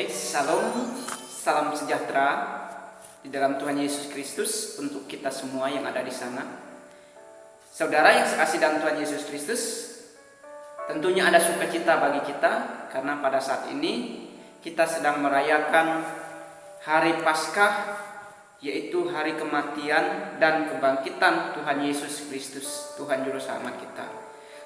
Shalom, salam sejahtera di dalam Tuhan Yesus Kristus untuk kita semua yang ada di sana. Saudara yang sekasih dalam Tuhan Yesus Kristus, tentunya ada sukacita bagi kita karena pada saat ini kita sedang merayakan hari Paskah, yaitu hari kematian dan kebangkitan Tuhan Yesus Kristus, Tuhan Juru Selamat kita.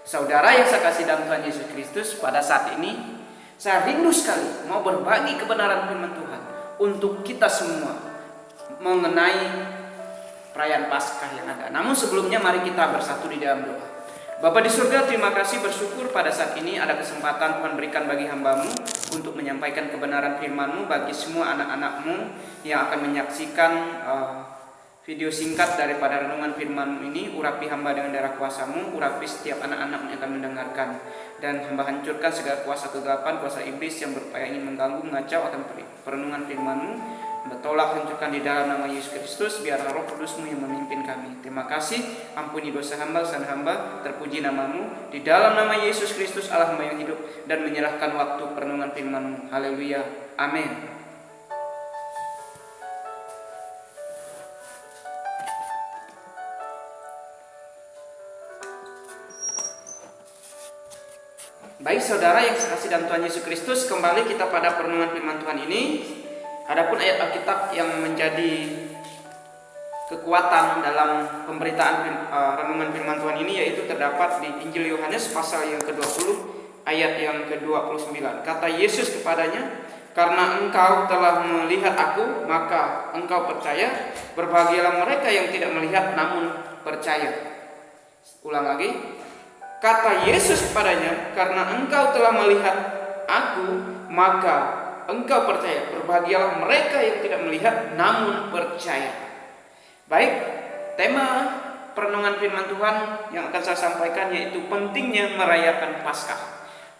Saudara yang sekasih dalam Tuhan Yesus Kristus, pada saat ini saya rindu sekali mau berbagi kebenaran firman Tuhan untuk kita semua mengenai perayaan Paskah yang ada. Namun sebelumnya mari kita bersatu di dalam doa. Bapa di surga, terima kasih, bersyukur pada saat ini ada kesempatan Tuhan berikan bagi hamba-Mu untuk menyampaikan kebenaran firman-Mu bagi semua anak-anak-Mu yang akan menyaksikan video singkat daripada renungan firman-Mu ini. Urapi hamba dengan darah kuasa-Mu, urapi setiap anak-anak yang akan mendengarkan, dan hamba hancurkan segala kuasa kegelapan, kuasa iblis yang berupaya ingin mengganggu, mengacau akan perenungan firman-Mu. Hamba tolak, hancurkan di dalam nama Yesus Kristus, biarlah Roh Kudus-Mu yang memimpin kami. Terima kasih, ampuni dosa hamba, kesalahan hamba, terpuji nama-Mu. Di dalam nama Yesus Kristus, Allah hamba yang hidup, dan menyerahkan waktu perenungan firman-Mu. Haleluya, amin. Baik saudara yang sekasih dalam Tuhan Yesus Kristus, kembali kita pada perenungan firman Tuhan ini. Adapun ayat Alkitab yang menjadi kekuatan dalam pemberitaan renungan firman Tuhan ini yaitu terdapat di Injil Yohanes pasal yang ke-20 ayat yang ke-29. Kata Yesus kepadanya, "Karena engkau telah melihat aku, maka engkau percaya. Berbahagialah mereka yang tidak melihat namun percaya." Ulang lagi. Kata Yesus kepadanya, "Karena engkau telah melihat aku, maka engkau percaya. Berbahagialah mereka yang tidak melihat namun percaya." Baik, tema perenungan firman Tuhan yang akan saya sampaikan yaitu pentingnya merayakan Paskah.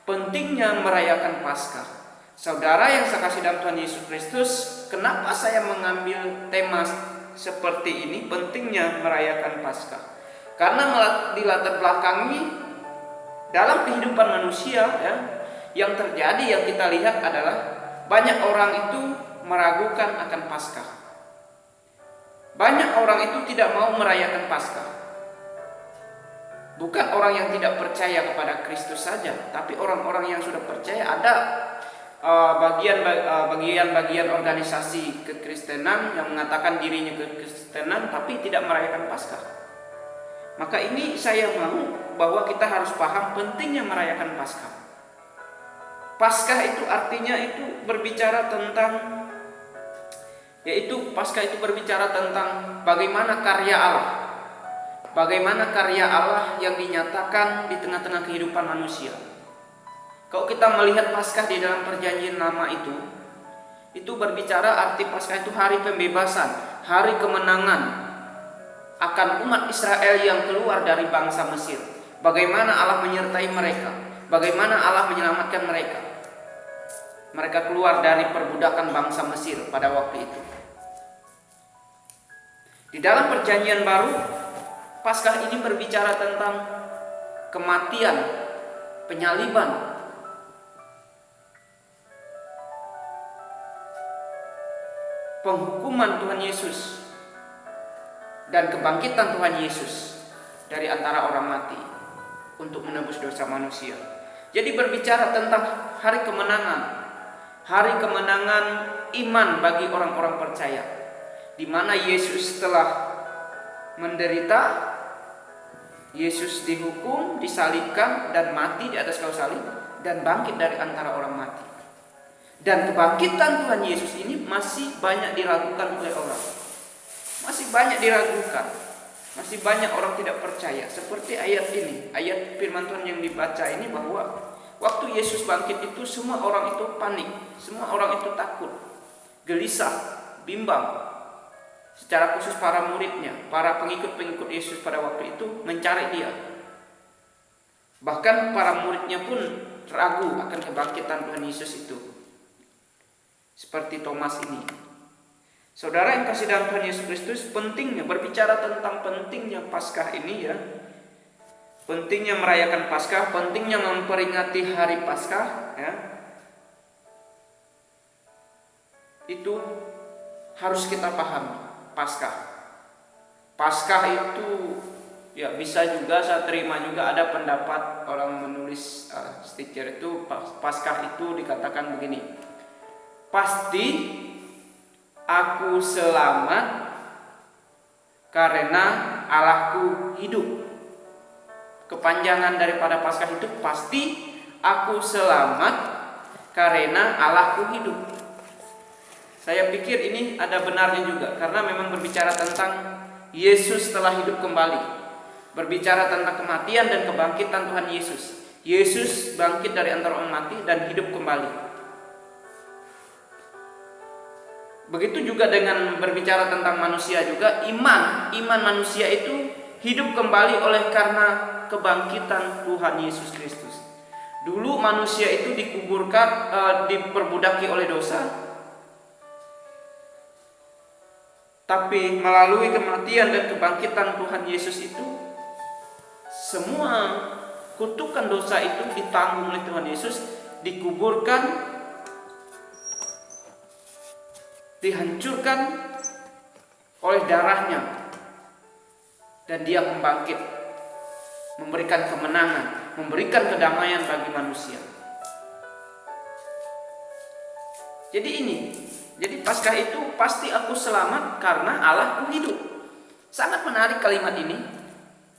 Pentingnya merayakan Paskah. Saudara yang saya kasih dalam Tuhan Yesus Kristus, kenapa saya mengambil tema seperti ini, pentingnya merayakan Paskah? Karena dilatar belakangi dalam kehidupan manusia yang terjadi, yang kita lihat adalah banyak orang itu meragukan akan Paskah. Banyak orang itu tidak mau merayakan Paskah. Bukan orang yang tidak percaya kepada Kristus saja, tapi orang-orang yang sudah percaya. Ada bagian-bagian organisasi kekristenan yang mengatakan dirinya kekristenan tapi tidak merayakan Paskah. Maka ini saya mau bahwa kita harus paham pentingnya merayakan Paskah. Paskah itu artinya itu berbicara tentang, yaitu Paskah itu berbicara tentang bagaimana karya Allah. Bagaimana karya Allah yang dinyatakan di tengah-tengah kehidupan manusia. Kalau kita melihat Paskah di dalam perjanjian lama itu berbicara arti Paskah itu hari pembebasan, hari kemenangan akan umat Israel yang keluar dari bangsa Mesir. Bagaimana Allah menyertai mereka, bagaimana Allah menyelamatkan mereka. Mereka keluar dari perbudakan bangsa Mesir pada waktu itu. Di dalam perjanjian baru, Paskah ini berbicara tentang kematian, penyaliban, penghukuman Tuhan Yesus, dan kebangkitan Tuhan Yesus dari antara orang mati untuk menebus dosa manusia. Jadi berbicara tentang hari kemenangan iman bagi orang-orang percaya, di mana Yesus telah menderita, Yesus dihukum, disalibkan dan mati di atas kayu salib dan bangkit dari antara orang mati. Dan kebangkitan Tuhan Yesus ini masih banyak diragukan oleh orang. Masih banyak diragukan, masih banyak orang tidak percaya. Seperti ayat ini, ayat firman Tuhan yang dibaca ini, bahwa waktu Yesus bangkit itu semua orang itu panik, semua orang itu takut, gelisah, bimbang. Secara khusus para muridnya, para pengikut-pengikut Yesus pada waktu itu mencari dia. Bahkan para muridnya pun ragu akan kebangkitan Tuhan Yesus itu. Seperti Thomas ini. Saudara yang kasih dalam Tuhan Yesus Kristus, pentingnya berbicara tentang pentingnya Paskah ini pentingnya merayakan Paskah, pentingnya memperingati hari Paskah itu harus kita pahami. Paskah itu ya bisa juga saya terima juga ada pendapat orang menulis stiker itu Paskah itu dikatakan begini. Pasti aku selamat karena Allahku hidup. Kepanjangan daripada Paskah itu pasti aku selamat karena Allahku hidup. Saya pikir ini ada benarnya juga karena memang berbicara tentang Yesus telah hidup kembali. Berbicara tentang kematian dan kebangkitan Tuhan Yesus. Yesus bangkit dari antara orang mati dan hidup kembali. Begitu juga dengan berbicara tentang manusia juga, iman manusia itu hidup kembali oleh karena kebangkitan Tuhan Yesus Kristus. Dulu manusia itu dikuburkan, diperbudaki oleh dosa. Tapi melalui kematian dan kebangkitan Tuhan Yesus itu, semua kutukan dosa itu ditanggung oleh Tuhan Yesus, dikuburkan, dihancurkan oleh darahnya, dan dia membangkit, memberikan kemenangan, memberikan kedamaian bagi manusia. Jadi Paskah itu pasti aku selamat karena Allahku hidup. Sangat menarik kalimat ini.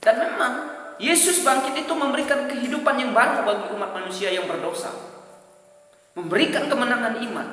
Dan memang Yesus bangkit itu memberikan kehidupan yang baru bagi umat manusia yang berdosa. Memberikan kemenangan iman.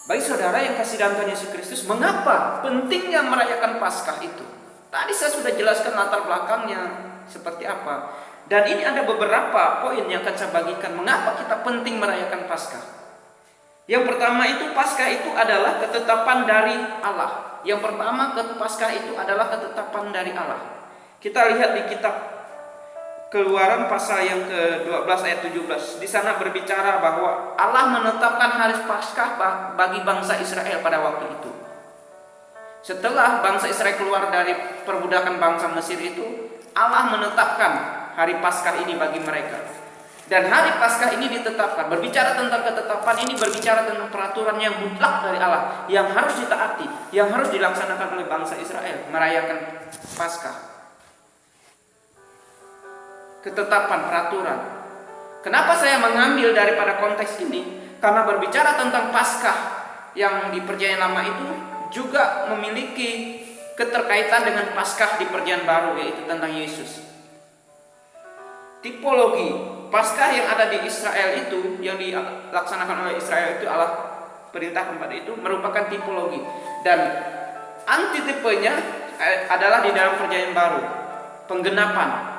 Bagi saudara yang kasih dalam Tuhan Yesus Kristus, mengapa pentingnya merayakan Paskah itu? Tadi saya sudah jelaskan latar belakangnya seperti apa. Dan ini ada beberapa poin yang akan saya bagikan mengapa kita penting merayakan Paskah. Yang pertama itu Paskah itu adalah ketetapan dari Allah. Yang pertama Paskah itu adalah ketetapan dari Allah. Kita lihat di kitab Keluaran pasal yang ke-12 ayat 17. Di sana berbicara bahwa Allah menetapkan hari Paskah bagi bangsa Israel pada waktu itu. Setelah bangsa Israel keluar dari perbudakan bangsa Mesir itu, Allah menetapkan hari Paskah ini bagi mereka. Dan hari Paskah ini ditetapkan. Berbicara tentang ketetapan ini, berbicara tentang peraturan yang mutlak dari Allah, yang harus ditaati, yang harus dilaksanakan oleh bangsa Israel, merayakan Paskah. Ketetapan, peraturan. Kenapa saya mengambil daripada konteks ini? Karena berbicara tentang Paskah yang di Perjanjian Lama itu juga memiliki keterkaitan dengan Paskah di Perjanjian Baru, yaitu tentang Yesus. Tipologi Paskah yang ada di Israel itu, yang dilaksanakan oleh Israel itu, Allah perintahkan pada itu, merupakan tipologi. Dan antitipenya adalah di dalam Perjanjian Baru, penggenapan.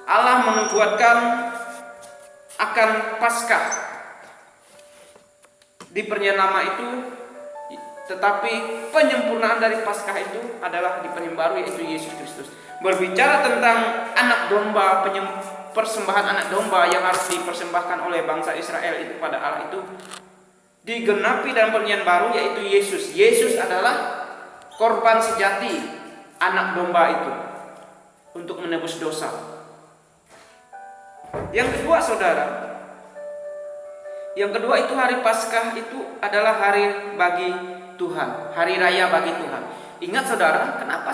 Allah menubuatkan akan Paskah di Perjanjian Lama itu, tetapi penyempurnaan dari Paskah itu adalah di Perjanjian Baru, yaitu Yesus Kristus. Berbicara tentang anak domba, persembahan anak domba yang harus dipersembahkan oleh bangsa Israel itu pada Allah itu digenapi dalam Perjanjian Baru, yaitu Yesus. Yesus adalah korban sejati anak domba itu untuk menebus dosa. Yang kedua saudara, yang kedua itu hari Paskah itu adalah hari bagi Tuhan, hari raya bagi Tuhan. Ingat saudara, kenapa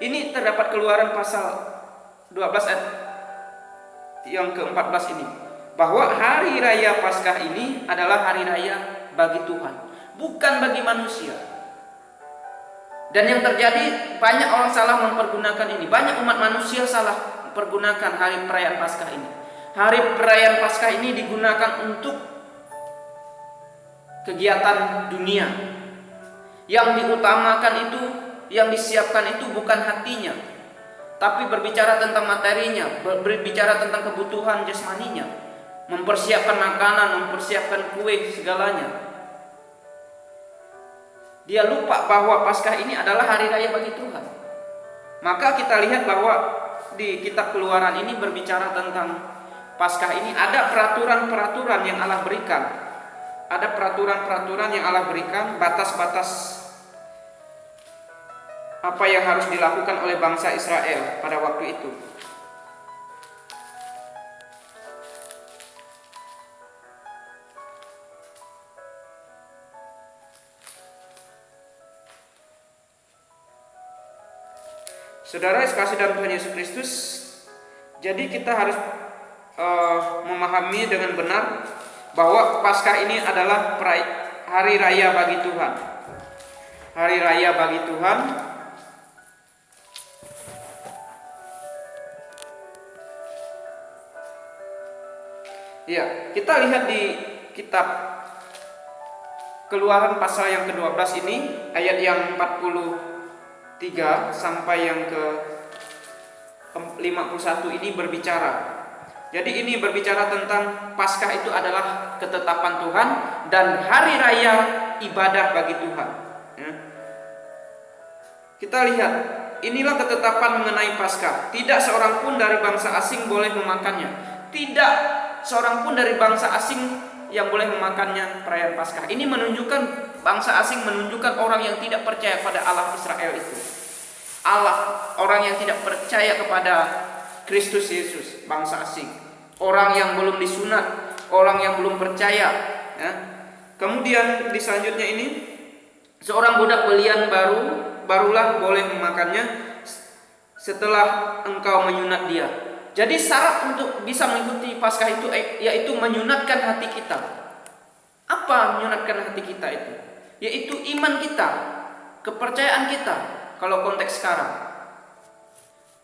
ini terdapat Keluaran pasal 12 ayat yang ke-14 ini, bahwa hari raya Paskah ini adalah hari raya bagi Tuhan, bukan bagi manusia. Dan yang terjadi, banyak orang salah mempergunakan ini. Banyak umat manusia salah mempergunakan hari perayaan Paskah ini. Hari perayaan Paskah ini digunakan untuk kegiatan dunia. Yang diutamakan itu, yang disiapkan itu bukan hatinya, tapi berbicara tentang materinya, berbicara tentang kebutuhan jasmaninya, mempersiapkan makanan, mempersiapkan kue, segalanya. Dia lupa bahwa Paskah ini adalah hari raya bagi Tuhan. Maka kita lihat bahwa di kitab Keluaran ini berbicara tentang Paskah ini ada peraturan-peraturan yang Allah berikan. Ada peraturan-peraturan yang Allah berikan, batas-batas apa yang harus dilakukan oleh bangsa Israel pada waktu itu. Saudara yang kasih dalam Tuhan Yesus Kristus, jadi kita harus memahami dengan benar bahwa Paskah ini adalah hari raya bagi Tuhan. Hari raya bagi Tuhan. Ya, kita lihat di kitab Keluaran pasal yang ke-12 ini, ayat yang 43 sampai yang ke 51 ini berbicara. Jadi ini berbicara tentang Paskah itu adalah ketetapan Tuhan dan hari raya ibadah bagi Tuhan. Ya. Kita lihat, inilah ketetapan mengenai Paskah. Tidak seorang pun dari bangsa asing boleh memakannya. Tidak seorang pun dari bangsa asing yang boleh memakannya perayaan Paskah. Ini menunjukkan bangsa asing, menunjukkan orang yang tidak percaya pada Allah Israel itu. Orang yang tidak percaya kepada Kristus Yesus, bangsa asing. Orang yang belum disunat, orang yang belum percaya. Ya. Kemudian di selanjutnya ini, seorang budak belian barulah boleh memakannya setelah engkau menyunat dia. Jadi syarat untuk bisa mengikuti Paskah itu yaitu menyunatkan hati kita. Apa menyunatkan hati kita itu? Yaitu iman kita, kepercayaan kita. Kalau konteks sekarang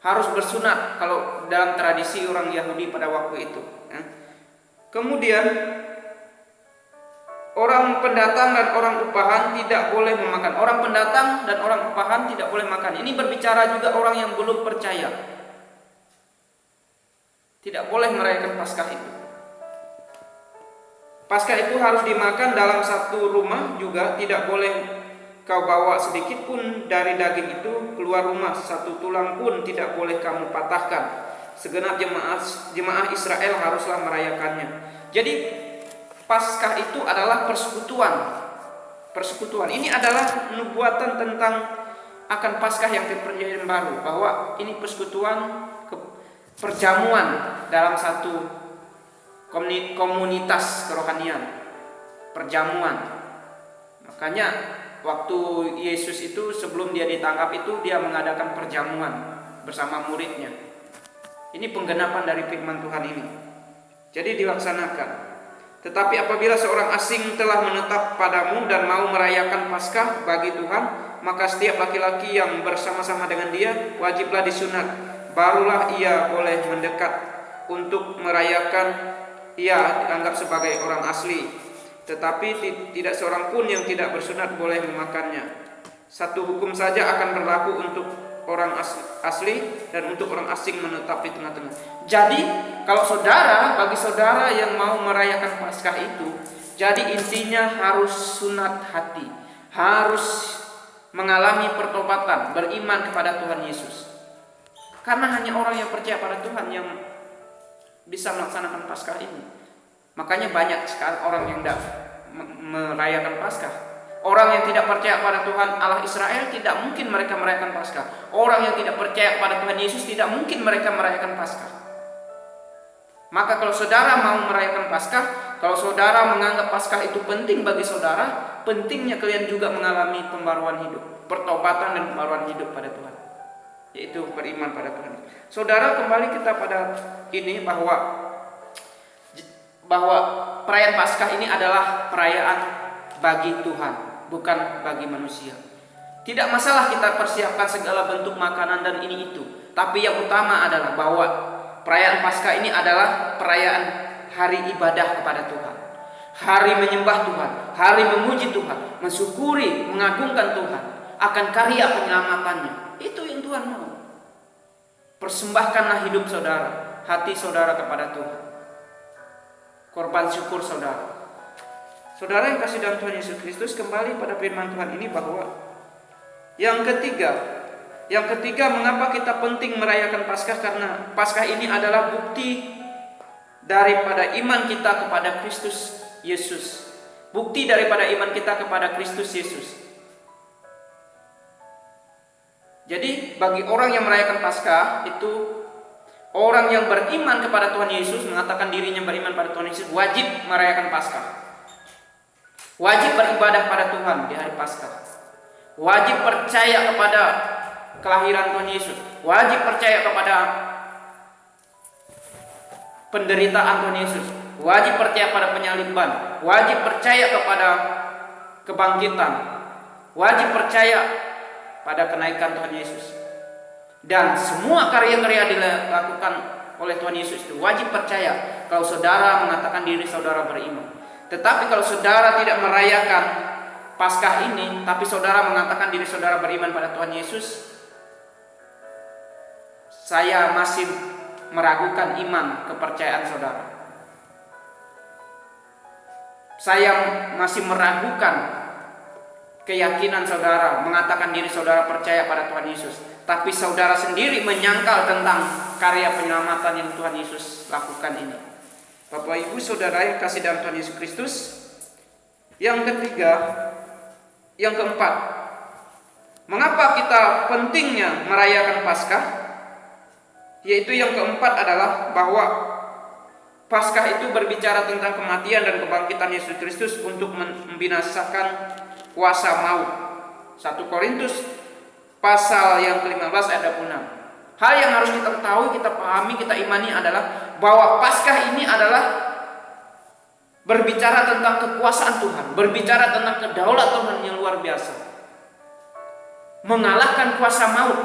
harus bersunat kalau dalam tradisi orang Yahudi pada waktu itu. Kemudian orang pendatang dan orang upahan tidak boleh memakan. Orang pendatang dan orang upahan tidak boleh makan. Ini berbicara juga orang yang belum percaya. Tidak boleh merayakan Paskah itu. Paskah itu harus dimakan dalam satu rumah juga. Tidak boleh kau bawa sedikit pun dari daging itu keluar rumah. Satu tulang pun tidak boleh kamu patahkan. Segenap jemaah Israel haruslah merayakannya. Jadi Paskah itu adalah persekutuan. Ini adalah nubuatan tentang akan Paskah yang di perjanjian baru, bahwa ini persekutuan, perjamuan dalam satu komunitas kerohanian, perjamuan. Makanya waktu Yesus itu sebelum dia ditangkap itu dia mengadakan perjamuan bersama muridnya. Ini penggenapan dari firman Tuhan ini. Jadi dilaksanakan. Tetapi apabila seorang asing telah menetap padamu dan mau merayakan Paskah bagi Tuhan, maka setiap laki-laki yang bersama-sama dengan dia wajiblah disunat. Barulah ia boleh mendekat untuk merayakan. Ia dianggap sebagai orang asli. Tetapi tidak seorang pun yang tidak bersunat boleh memakannya. Satu hukum saja akan berlaku untuk orang asli dan untuk orang asing menetap di tengah-tengah. Jadi kalau bagi saudara yang mau merayakan Paskah itu, jadi intinya harus sunat hati, harus mengalami pertobatan, beriman kepada Tuhan Yesus. Karena hanya orang yang percaya pada Tuhan yang bisa melaksanakan Paskah ini. Makanya banyak sekali orang yang tidak merayakan Paskah. Orang yang tidak percaya pada Tuhan Allah Israel tidak mungkin mereka merayakan Paskah. Orang yang tidak percaya pada Tuhan Yesus tidak mungkin mereka merayakan Paskah. Maka kalau saudara mau merayakan Paskah, kalau saudara menganggap Paskah itu penting bagi saudara, pentingnya kalian juga mengalami pembaruan hidup, pertobatan dan pembaruan hidup pada Tuhan, yaitu beriman pada Tuhan. Saudara, kembali kita pada ini bahwa perayaan Paskah ini adalah perayaan bagi Tuhan, bukan bagi manusia. Tidak masalah kita persiapkan segala bentuk makanan dan ini itu, tapi yang utama adalah bahwa perayaan Paskah ini adalah perayaan hari ibadah kepada Tuhan, hari menyembah Tuhan, hari memuji Tuhan, mensyukuri, mengagungkan Tuhan akan karya penyelamatannya. Itu yang Tuhan mau. Persembahkanlah hidup saudara, hati saudara kepada Tuhan. Korban syukur saudara. Saudara yang kasih dalam Tuhan Yesus Kristus, kembali pada firman Tuhan ini bahwa yang ketiga mengapa kita penting merayakan Paskah, karena Paskah ini adalah bukti daripada iman kita kepada Kristus Yesus. Bukti daripada iman kita kepada Kristus Yesus. Jadi bagi orang yang merayakan Paskah itu, orang yang beriman kepada Tuhan Yesus, mengatakan dirinya beriman pada Tuhan Yesus, wajib merayakan Paskah. Wajib beribadah pada Tuhan di hari Paskah. Wajib percaya kepada kelahiran Tuhan Yesus. Wajib percaya kepada penderitaan Tuhan Yesus. Wajib percaya pada penyaliban. Wajib percaya kepada kebangkitan. Wajib percaya pada kenaikan Tuhan Yesus. Dan semua karya-karya dilakukan oleh Tuhan Yesus itu wajib percaya kalau saudara mengatakan diri saudara beriman. Tetapi kalau saudara tidak merayakan Paskah ini, tapi saudara mengatakan diri saudara beriman pada Tuhan Yesus, saya masih meragukan iman kepercayaan saudara. Saya masih meragukan keyakinan saudara, mengatakan diri saudara percaya pada Tuhan Yesus, tapi saudara sendiri menyangkal tentang karya penyelamatan yang Tuhan Yesus lakukan ini. Bapak Ibu Saudara yang kasih dalam Tuhan Yesus Kristus, yang ketiga, yang keempat, mengapa kita pentingnya merayakan Paskah? Yaitu yang keempat adalah bahwa Paskah itu berbicara tentang kematian dan kebangkitan Yesus Kristus untuk membinasakan kuasa maut. 1 Korintus pasal yang ke-15 ayat 26. Hal yang harus kita ketahui, kita pahami, kita imani adalah bahwa Paskah ini adalah berbicara tentang kekuasaan Tuhan, berbicara tentang kedaulatan Tuhan yang luar biasa, mengalahkan kuasa maut,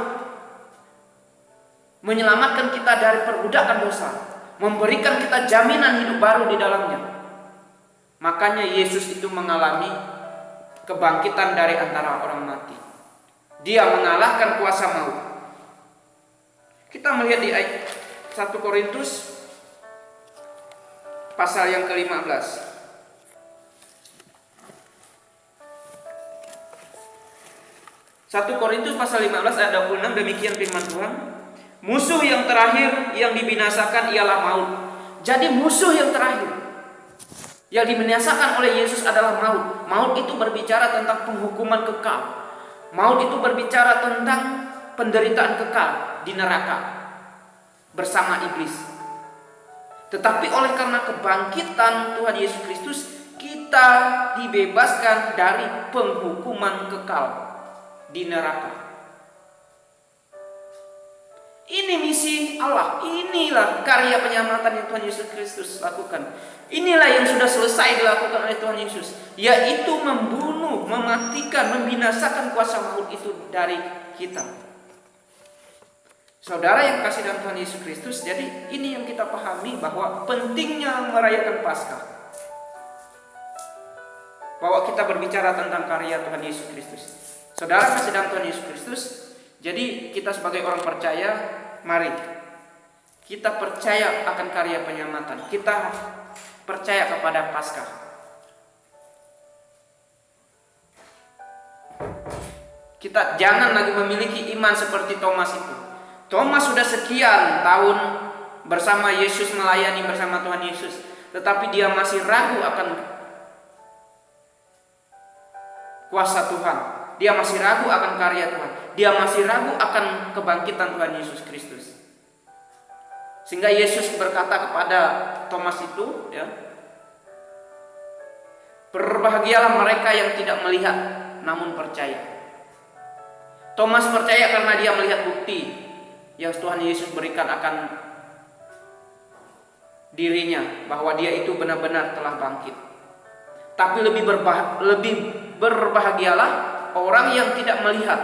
menyelamatkan kita dari perbudakan dosa, memberikan kita jaminan hidup baru di dalamnya. Makanya Yesus itu mengalami kebangkitan dari antara orang mati. Dia mengalahkan kuasa maut. Kita melihat di ayat 1 Korintus pasal yang ke-15. 1 Korintus pasal 15 ayat 26, demikian firman Tuhan. Musuh yang terakhir yang dibinasakan ialah maut. Jadi musuh yang terakhir yang dibinasakan oleh Yesus adalah maut. Maut itu berbicara tentang penghukuman kekal. Maut itu berbicara tentang penderitaan kekal di neraka bersama iblis. Tetapi oleh karena kebangkitan Tuhan Yesus Kristus, kita dibebaskan dari penghukuman kekal di neraka. Ini misi Allah, inilah karya penyelamatan yang Tuhan Yesus Kristus lakukan. Inilah yang sudah selesai dilakukan oleh Tuhan Yesus, yaitu membunuh, mematikan, membinasakan kuasa maut itu dari kita. Saudara yang kasih dalam Tuhan Yesus Kristus, jadi ini yang kita pahami bahwa pentingnya merayakan Paskah. Bahwa kita berbicara tentang karya Tuhan Yesus Kristus. Saudara kasih dalam Tuhan Yesus Kristus, jadi kita sebagai orang percaya, mari kita percaya akan karya penyelamatan. Kita percaya kepada Paskah. Kita jangan lagi memiliki iman seperti Thomas itu. Thomas sudah sekian tahun bersama Yesus, melayani bersama Tuhan Yesus, tetapi dia masih ragu akan kuasa Tuhan. Dia masih ragu akan karya Tuhan. Dia masih ragu akan kebangkitan Tuhan Yesus Kristus. Sehingga Yesus berkata kepada Thomas itu, ya, berbahagialah mereka yang tidak melihat namun percaya. Thomas percaya karena dia melihat bukti yang Tuhan Yesus berikan akan dirinya, bahwa dia itu benar-benar telah bangkit. Tapi lebih berbahagialah orang yang tidak melihat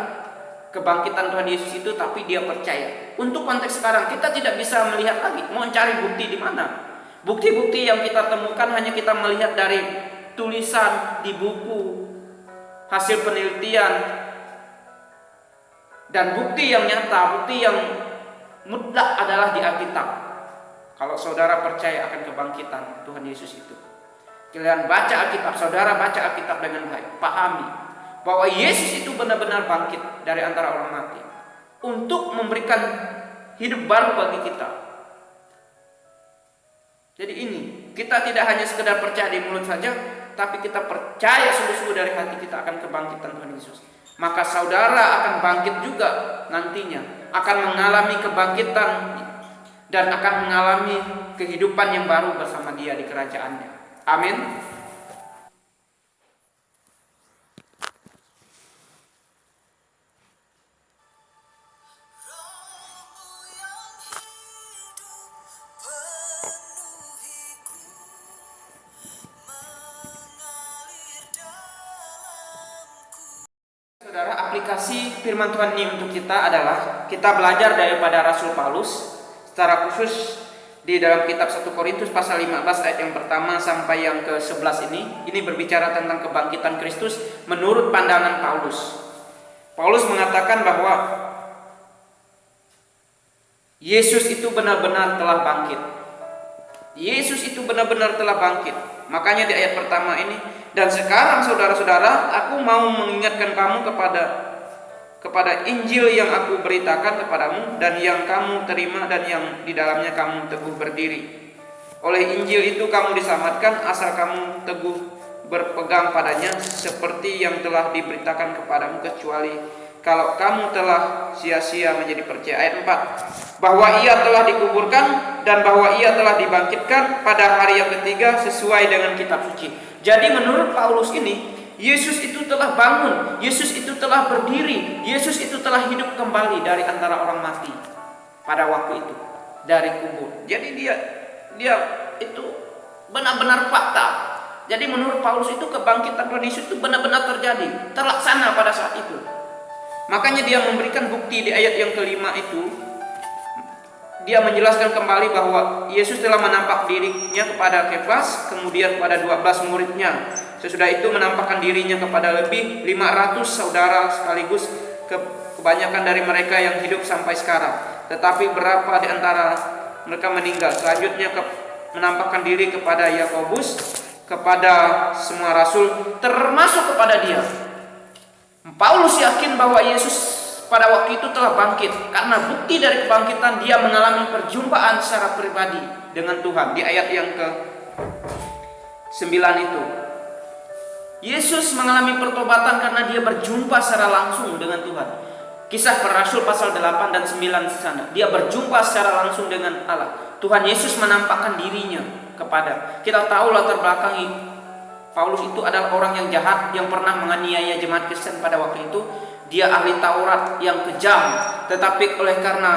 kebangkitan Tuhan Yesus itu, tapi dia percaya. Untuk konteks sekarang, kita tidak bisa melihat lagi, mau cari bukti di mana? Bukti-bukti yang kita temukan hanya kita melihat dari tulisan di buku, hasil penelitian, dan bukti yang nyata, bukti yang mutlak adalah di Alkitab. Kalau saudara percaya akan kebangkitan Tuhan Yesus itu, kalian baca Alkitab, saudara baca Alkitab dengan baik, pahami bahwa Yesus itu benar-benar bangkit dari antara orang mati untuk memberikan hidup baru bagi kita. Jadi ini, kita tidak hanya sekedar percaya di mulut saja, tapi kita percaya sungguh-sungguh dari hati kita akan kebangkitan Tuhan Yesus. Maka saudara akan bangkit juga nantinya, akan mengalami kebangkitan dan akan mengalami kehidupan yang baru bersama Dia di kerajaannya. Amin. Saudara, aplikasi firman Tuhan ini untuk kita adalah kita belajar daripada Rasul Paulus, secara khusus di dalam kitab 1 Korintus pasal 15 ayat yang pertama sampai yang ke-11 ini berbicara tentang kebangkitan Kristus menurut pandangan Paulus. Paulus mengatakan bahwa Yesus itu benar-benar telah bangkit. Yesus itu benar-benar telah bangkit. Makanya di ayat pertama ini, dan sekarang saudara-saudara, aku mau mengingatkan kamu kepada Injil yang aku beritakan kepadamu dan yang kamu terima dan yang di dalamnya kamu teguh berdiri. Oleh Injil itu kamu diselamatkan asal kamu teguh berpegang padanya seperti yang telah diberitakan kepadamu, kecuali kalau kamu telah sia-sia menjadi percaya. Ayat 4, bahwa ia telah dikuburkan dan bahwa ia telah dibangkitkan pada hari yang ketiga sesuai dengan kitab suci. Jadi menurut Paulus ini, Yesus itu telah bangun, Yesus itu telah berdiri, Yesus itu telah hidup kembali dari antara orang mati pada waktu itu, dari kubur. Jadi dia itu benar-benar fakta. Jadi menurut Paulus itu kebangkitan Tuhan Yesus itu benar-benar terjadi, terlaksana pada saat itu. Makanya dia memberikan bukti di ayat yang kelima itu. Dia menjelaskan kembali bahwa Yesus telah menampak dirinya kepada Kefas, kemudian kepada 12 muridnya. Sesudah itu menampakkan dirinya kepada lebih 500 saudara sekaligus, kebanyakan dari mereka yang hidup sampai sekarang. Tetapi berapa di antara mereka meninggal. Selanjutnya menampakkan diri kepada Yakobus, kepada semua rasul, termasuk kepada dia. Paulus yakin bahwa Yesus pada waktu itu telah bangkit, karena bukti dari kebangkitan dia mengalami perjumpaan secara pribadi dengan Tuhan. Di ayat yang ke-9 itu, Yesus mengalami pertobatan karena dia berjumpa secara langsung dengan Tuhan. Kisah para Rasul pasal 8 dan 9 di sana, dia berjumpa secara langsung dengan Allah. Tuhan Yesus menampakkan dirinya kepada. Kita tahu latar belakang Paulus itu adalah orang yang jahat yang pernah menganiaya jemaat Kristen pada waktu itu. Dia ahli Taurat yang kejam, tetapi oleh karena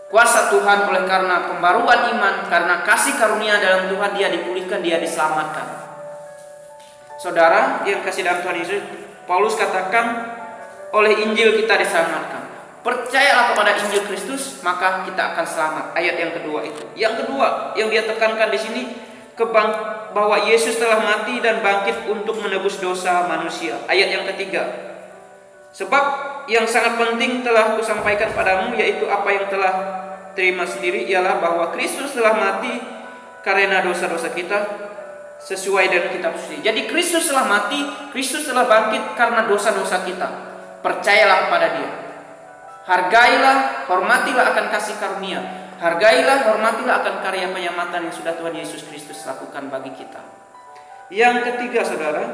kuasa Tuhan, oleh karena pembaruan iman, karena kasih karunia dalam Tuhan, dia dipulihkan, dia diselamatkan. Saudara yang kasih dalam Tuhan Yesus, Paulus katakan oleh Injil kita diselamatkan. Percayalah kepada Injil Kristus, maka kita akan selamat. Ayat yang kedua itu. Yang kedua yang dia tekankan di sini, bahwa Yesus telah mati dan bangkit untuk menebus dosa manusia. Ayat yang ketiga, sebab yang sangat penting telah kusampaikan padamu, yaitu apa yang telah terima sendiri, ialah bahwa Kristus telah mati karena dosa-dosa kita sesuai dengan kitab suci. Jadi Kristus telah mati, Kristus telah bangkit karena dosa-dosa kita. Percayalah kepada Dia. Hargailah, hormatilah akan kasih karunia. Hargailah, hormatilah akan karya penyelamat yang sudah Tuhan Yesus Kristus lakukan bagi kita. Yang ketiga, saudara,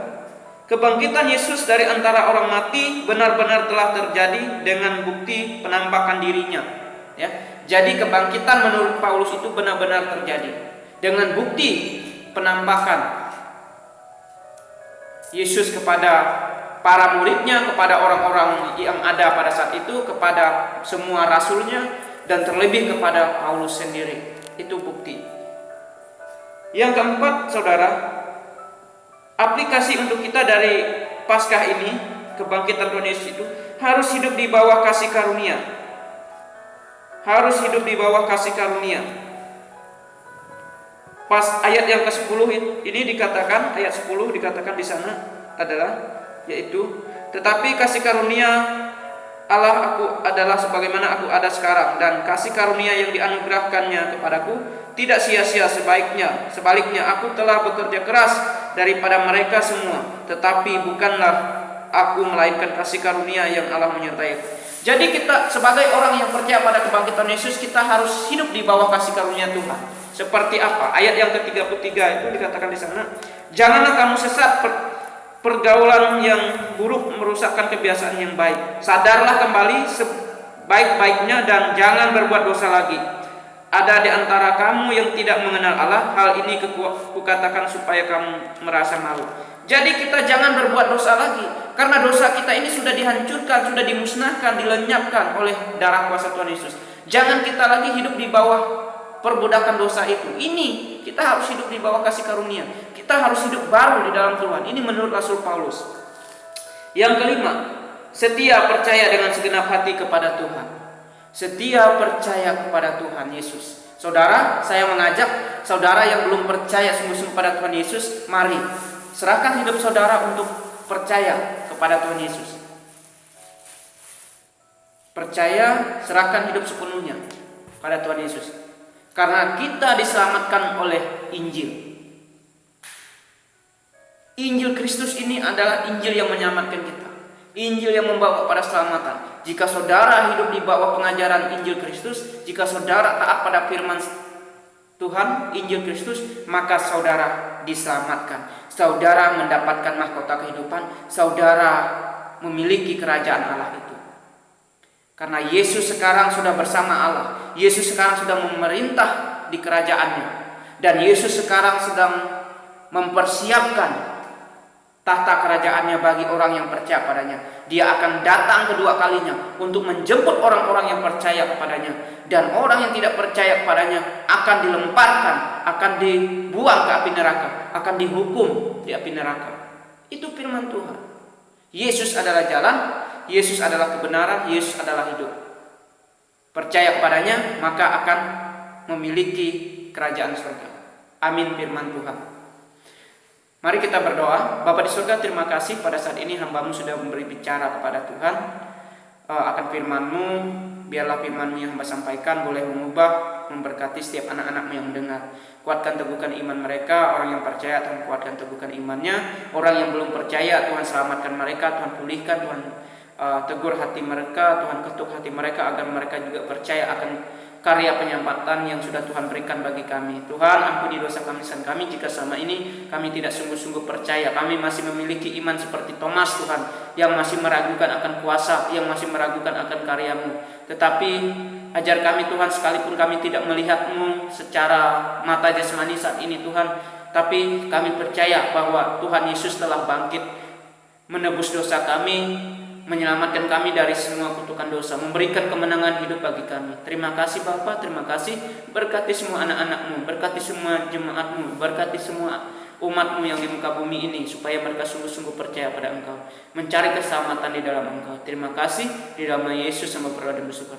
kebangkitan Yesus dari antara orang mati benar-benar telah terjadi dengan bukti penampakan dirinya. Ya, jadi kebangkitan menurut Paulus itu benar-benar terjadi dengan bukti penampakan Yesus kepada para muridnya, kepada orang-orang yang ada pada saat itu, kepada semua rasulnya, dan terlebih kepada Paulus sendiri. Itu bukti. Yang keempat, saudara, aplikasi untuk kita dari Paskah ini, kebangkitan Tuhan Yesus itu, harus hidup di bawah kasih karunia. Harus hidup di bawah kasih karunia. Pas ayat yang ke-10 ini dikatakan, ayat 10 dikatakan di sana adalah, yaitu, tetapi kasih karunia Allah aku adalah sebagaimana aku ada sekarang, dan kasih karunia yang dianugerahkannya kepadaku tidak sia-sia. Sebaliknya aku telah bekerja keras daripada mereka semua, tetapi bukanlah aku, melainkan kasih karunia yang Allah menyertai. Jadi kita sebagai orang yang percaya pada kebangkitan Yesus, kita harus hidup di bawah kasih karunia Tuhan. Seperti apa? Ayat yang ke-33 itu dikatakan di sana, janganlah kamu sesat, pergaulan yang buruk merusakkan kebiasaan yang baik. Sadarlah kembali sebaik-baiknya dan jangan berbuat dosa lagi. Ada di antara kamu yang tidak mengenal Allah, hal ini kukatakan supaya kamu merasa malu. Jadi kita jangan berbuat dosa lagi, karena dosa kita ini sudah dihancurkan, sudah dimusnahkan, dilenyapkan oleh darah kuasa Tuhan Yesus. Jangan kita lagi hidup di bawah perbudakan dosa itu. Ini kita harus hidup di bawah kasih karunia. Kita harus hidup baru di dalam Tuhan. Ini menurut Rasul Paulus. Yang kelima, setia percaya dengan segenap hati kepada Tuhan. Setia percaya kepada Tuhan Yesus. Saudara, saya mengajak saudara yang belum percaya sungguh-sungguh pada Tuhan Yesus, mari serahkan hidup saudara untuk percaya kepada Tuhan Yesus. Percaya, serahkan hidup sepenuhnya pada Tuhan Yesus. Karena kita diselamatkan oleh Injil. Injil Kristus ini adalah Injil yang menyelamatkan kita. Injil yang membawa pada keselamatan. Jika saudara hidup di bawah pengajaran Injil Kristus, jika saudara taat pada firman Tuhan, Injil Kristus, maka saudara diselamatkan. Saudara mendapatkan mahkota kehidupan. Saudara memiliki kerajaan Allah itu. Karena Yesus sekarang sudah bersama Allah. Yesus sekarang sudah memerintah di kerajaannya. Dan Yesus sekarang sedang mempersiapkan tahta kerajaannya bagi orang yang percaya padanya. Dia akan datang kedua kalinya untuk menjemput orang-orang yang percaya kepadanya. Dan orang yang tidak percaya kepadanya akan dilemparkan, akan dibuang ke api neraka, akan dihukum di api neraka. Itu firman Tuhan. Yesus adalah jalan, Yesus adalah kebenaran, Yesus adalah hidup. Percaya kepadanya, maka akan memiliki kerajaan surga. Amin firman Tuhan. Mari kita berdoa. Bapa di surga, terima kasih pada saat ini hamba-Mu sudah memberi bicara kepada Tuhan akan firman-Mu. Biarlah firman-Mu yang hamba sampaikan boleh mengubah, memberkati setiap anak-anak-Mu yang mendengar. Kuatkan teguhkan iman mereka. Orang yang percaya, Tuhan kuatkan teguhkan imannya. Orang yang belum percaya, Tuhan selamatkan mereka, Tuhan pulihkan, Tuhan tegur hati mereka, Tuhan ketuk hati mereka agar mereka juga percaya akan karya penyelamatan yang sudah Tuhan berikan bagi kami. Tuhan, ampuni dosa kami dan kami jika selama ini kami tidak sungguh-sungguh percaya. Kami masih memiliki iman seperti Thomas, Tuhan, yang masih meragukan akan kuasa, yang masih meragukan akan karya-Mu. Tetapi ajar kami Tuhan, sekalipun kami tidak melihat-Mu secara mata jasmani saat ini Tuhan, tapi kami percaya bahwa Tuhan Yesus telah bangkit menebus dosa kami, menyelamatkan kami dari semua kutukan dosa, memberikan kemenangan hidup bagi kami. Terima kasih Bapa, terima kasih. Berkati semua anak-anak-Mu, berkati semua jemaat-Mu, berkati semua umat-Mu yang di muka bumi ini, supaya mereka sungguh-sungguh percaya pada Engkau, mencari keselamatan di dalam Engkau. Terima kasih, di dalam nama Yesus sama berdoa dan bersyukur.